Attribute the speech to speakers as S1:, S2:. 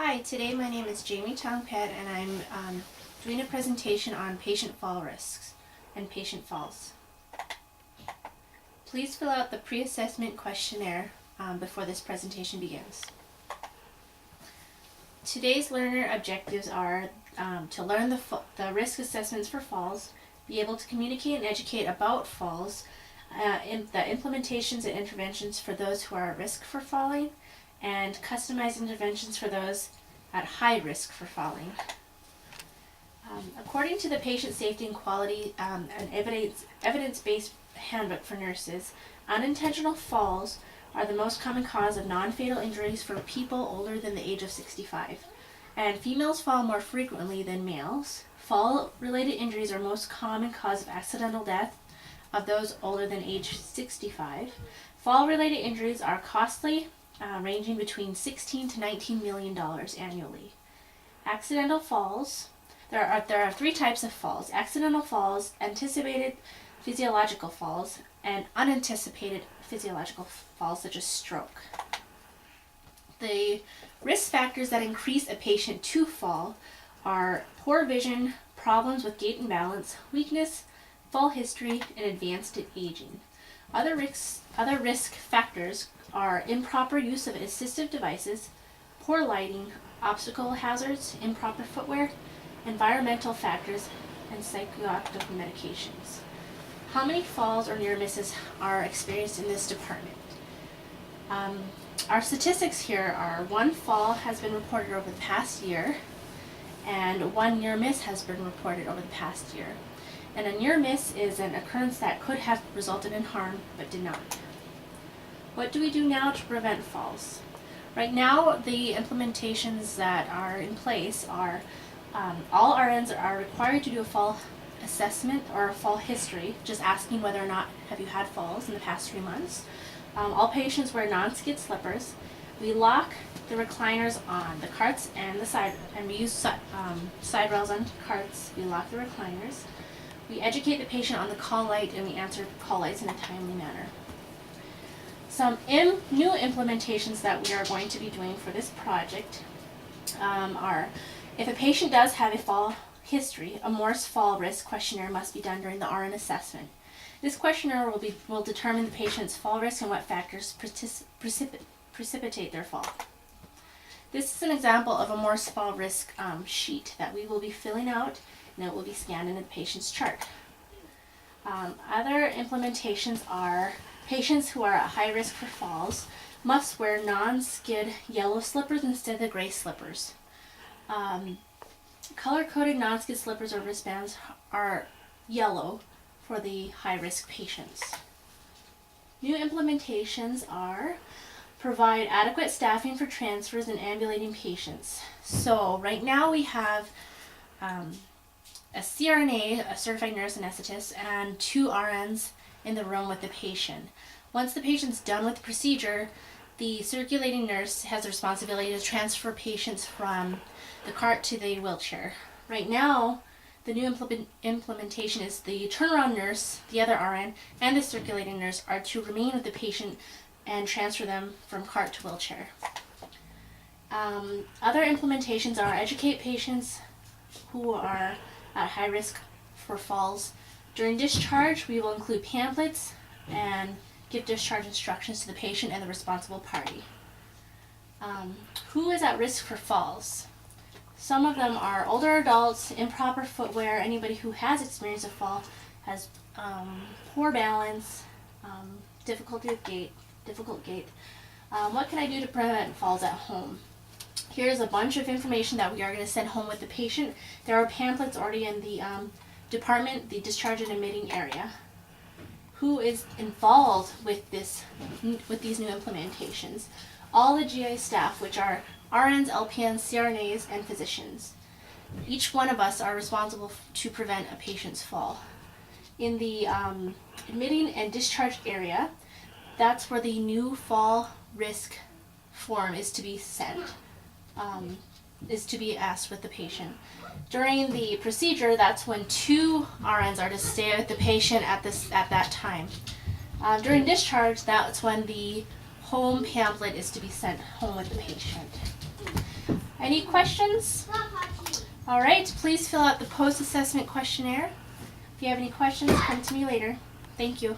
S1: Hi, today my name is Jamie Tongpet and I'm doing a presentation on patient fall risks and patient falls. Please fill out the pre-assessment questionnaire before this presentation begins. Today's learner objectives are to learn the risk assessments for falls, be able to communicate and educate about falls, the implementations and interventions for those who are at risk for falling, and customized interventions for those at high risk for falling. According to the Patient Safety and Quality and Evidence-Based Handbook for Nurses, unintentional falls are the most common cause of non-fatal injuries for people older than the age of 65. And females fall more frequently than males. Fall-related injuries are most common cause of accidental death of those older than age 65. Fall-related injuries are costly, ranging between $16 to $19 million annually. Accidental falls. There are three types of falls: accidental falls, anticipated physiological falls, and unanticipated physiological falls such as stroke. The risk factors that increase a patient to fall are poor vision, problems with gait and balance, weakness, fall history, and advanced aging. Other risk factors are improper use of assistive devices, poor lighting, obstacle hazards, improper footwear, environmental factors, and psychoactive medications. How many falls or near misses are experienced in this department? Our statistics here are 1 fall has been reported over the past year, and 1 near miss has been reported over the past year. And a near miss is an occurrence that could have resulted in harm but did not. What do we do now to prevent falls? Right now, the implementations that are in place are all RNs are required to do a fall assessment or a fall history, just asking whether or not have you had falls in the past 3 months. All patients wear non-skid slippers. We lock the recliners on the carts and the side, and we use side rails on carts. We lock the recliners. We educate the patient on the call light, and we answer call lights in a timely manner. Some new implementations that we are going to be doing for this project are, if a patient does have a fall history, a Morse fall risk questionnaire must be done during the RN assessment. This questionnaire will determine the patient's fall risk and what factors precipitate their fall. This is an example of a Morse fall risk sheet that we will be filling out, and it will be scanned into the patient's chart. Other implementations are patients who are at high risk for falls must wear non-skid yellow slippers instead of the gray slippers. Color-coded non-skid slippers or wristbands are yellow for the high-risk patients. New implementations are provide adequate staffing for transfers and ambulating patients. So right now we have a CRNA, a certified nurse anesthetist, and 2 RNs in the room with the patient. Once the patient's done with the procedure, the circulating nurse has the responsibility to transfer patients from the cart to the wheelchair. Right now, the new implementation is the turnaround nurse, the other RN, and the circulating nurse are to remain with the patient and transfer them from cart to wheelchair. Other implementations are educate patients who are at high risk for falls. During discharge, we will include pamphlets and give discharge instructions to the patient and the responsible party. Who is at risk for falls? Some of them are older adults, improper footwear, anybody who has experienced a fall, has poor balance, difficult gait. What can I do to prevent falls at home? Here's a bunch of information that we are going to send home with the patient. There are pamphlets already in the department, the discharge and admitting area. Who is involved with these new implementations? All the GI staff, which are RNs, LPNs, CRNAs, and physicians. Each one of us are responsible to prevent a patient's fall. In the admitting and discharge area, that's where the new fall risk form is to be sent, is to be asked with the patient. During the procedure, that's when 2 RNs are to stay with the patient at that time. During discharge, that's when the home pamphlet is to be sent home with the patient. Any questions? All right, please fill out the post-assessment questionnaire. If you have any questions, come to me later. Thank you.